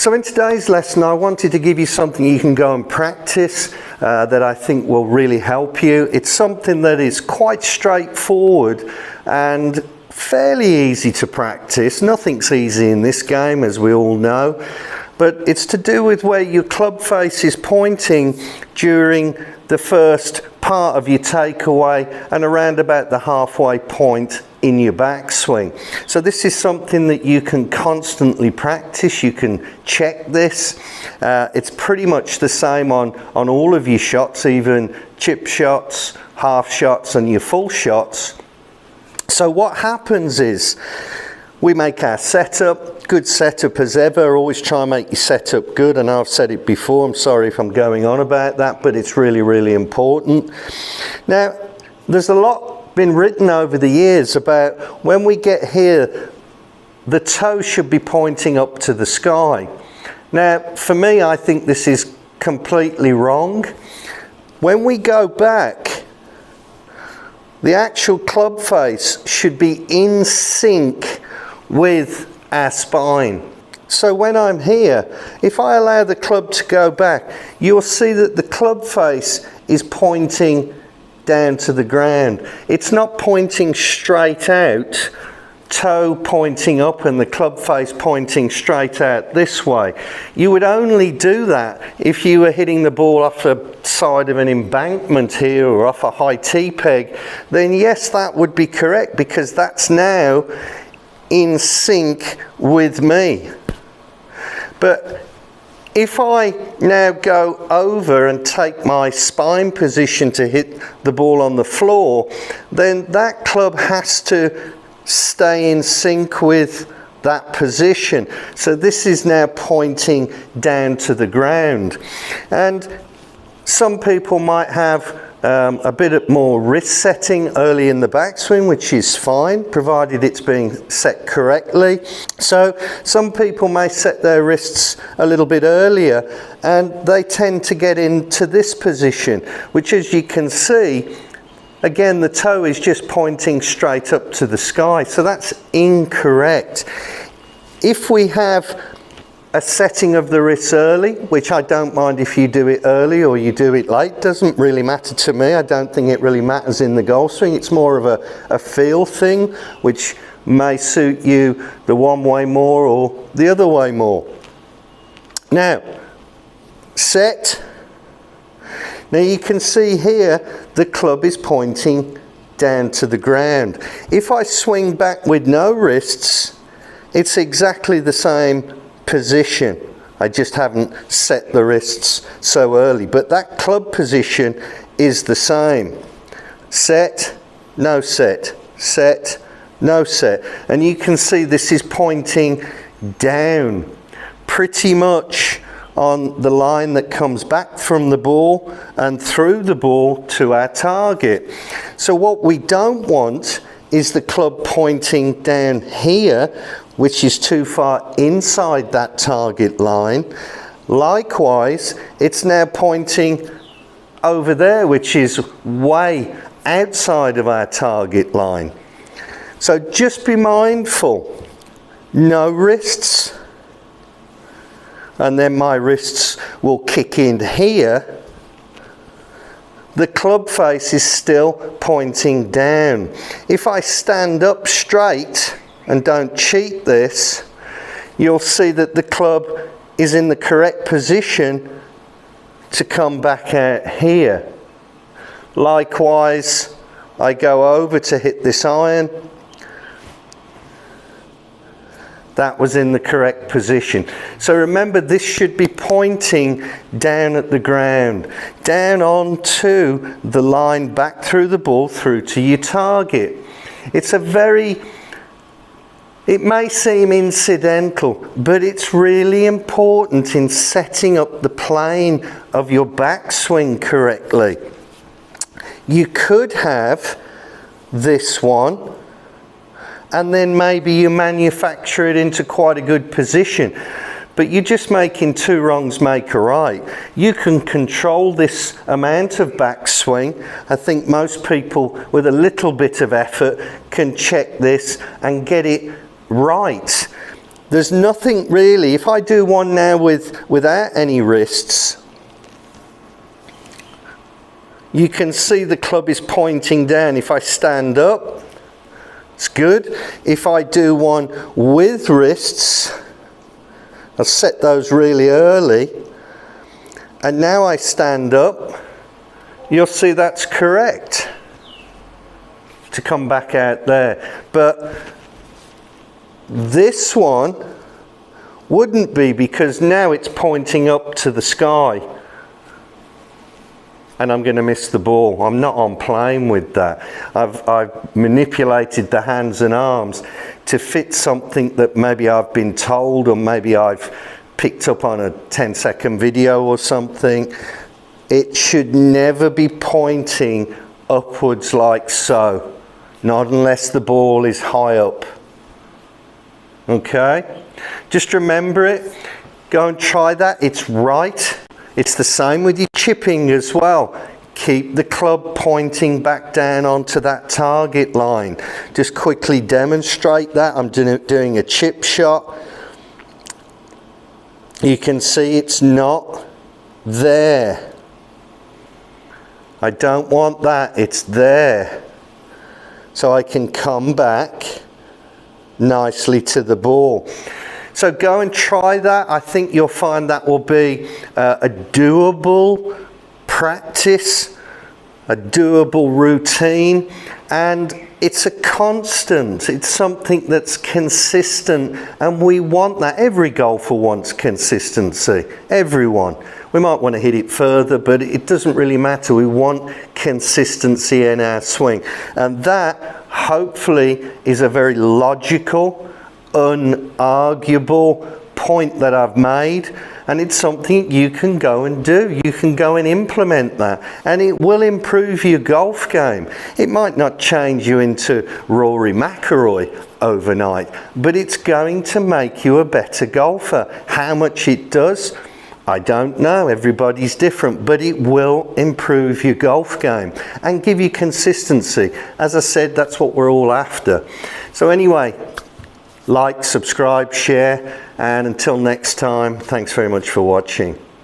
So in today's lesson, I wanted to give you something you can go and practice that I think will really help you. It's something that is quite straightforward and fairly easy to practice. Nothing's easy in this game, as we all know, but it's to do with where your club face is pointing during the first part of your takeaway and around about the halfway point in your backswing. So this is something that you can constantly practice. You can check this. It's pretty much the same on all of your shots, even chip shots, half shots and your full shots. So what happens is we make our setup, good setup as ever. Always try and make your setup good. I know I've said it before, I'm sorry if I'm going on about that, but it's really, really important. Now, there's a lot been written over the years about when we get here, the toe should be pointing up to the sky. Now, for me, I think this is completely wrong. When we go back, the actual club face should be in sync with our spine. So when I'm here, if I allow the club to go back, you'll see that the club face is pointing down to the ground. It's not pointing straight out, toe pointing up and the club face pointing straight out this way. You would only do that if you were hitting the ball off the side of an embankment here or off a high tee peg. Then yes, that would be correct, because that's now in sync with me. But if I now go over and take my spine position to hit the ball on the floor, then that club has to stay in sync with that position. So this is now pointing down to the ground. And some people might have a bit more wrist setting early in the backswing, which is fine, provided it's being set correctly. So some people may set their wrists a little bit earlier, and they tend to get into this position, which, as you can see, again, the toe is just pointing straight up to the sky. So that's incorrect. If we have a setting of the wrists early, which I don't mind if you do it early or you do it late, doesn't really matter to me. I don't think it really matters in the golf swing. It's more of a feel thing, which may suit you the one way more or the other way more. Now, set. Now you can see here the club is pointing down to the ground. If I swing back with no wrists, it's exactly the same position. I just haven't set the wrists so early, but that club position is the same. Set, no set, set, no set. And you can see this is pointing down pretty much on the line that comes back from the ball and through the ball to our target. So what we don't want is the club pointing down here, which is too far inside that target line. Likewise, it's now pointing over there, which is way outside of our target line. So just be mindful, no wrists, and then my wrists will kick in here. The club face is still pointing down. If I stand up straight and don't cheat this, you'll see that the club is in the correct position to come back out here. Likewise, I go over to hit this iron. That was in the correct position. So remember, this should be pointing down at the ground, down onto the line, back through the ball, through to your target. It may seem incidental, but it's really important in setting up the plane of your backswing correctly. You could have this one, and then maybe you manufacture it into quite a good position. But you're just making two wrongs make a right. You can control this amount of backswing. I think most people with a little bit of effort can check this and get it right. There's nothing really. If I do one now without any wrists, you can see the club is pointing down. If I stand up, it's good. If I do one with wrists, I'll set those really early, and now I stand up, you'll see that's correct to come back out there. But this one wouldn't be, because now it's pointing up to the sky and I'm going to miss the ball. I'm not on plane with that. I've manipulated the hands and arms to fit something that maybe I've been told, or maybe I've picked up on a 10-second video or something. It should never be pointing upwards like so, not unless the ball is high up. Okay, just remember it. Go and try that. It's right. It's the same with your chipping as well. Keep the club pointing back down onto that target line. Just quickly demonstrate that. I'm doing a chip shot. You can see it's not there. I don't want that. It's there. So I can come back nicely to the ball. So go and try that. I think you'll find that will be a doable practice, a doable routine, and it's a constant. It's something that's consistent, and we want that. Every golfer wants consistency. Everyone. We might want to hit it further, but it doesn't really matter. We want consistency in our swing, and that hopefully is a very logical, unarguable point that I've made, and it's something you can go and do. You can go and implement that, and it will improve your golf game. It might not change you into Rory McIlroy overnight, but it's going to make you a better golfer. How much it does, I don't know. Everybody's different, but it will improve your golf game and give you consistency. As I said, that's what we're all after. So anyway, like, subscribe, share, and until next time, thanks very much for watching.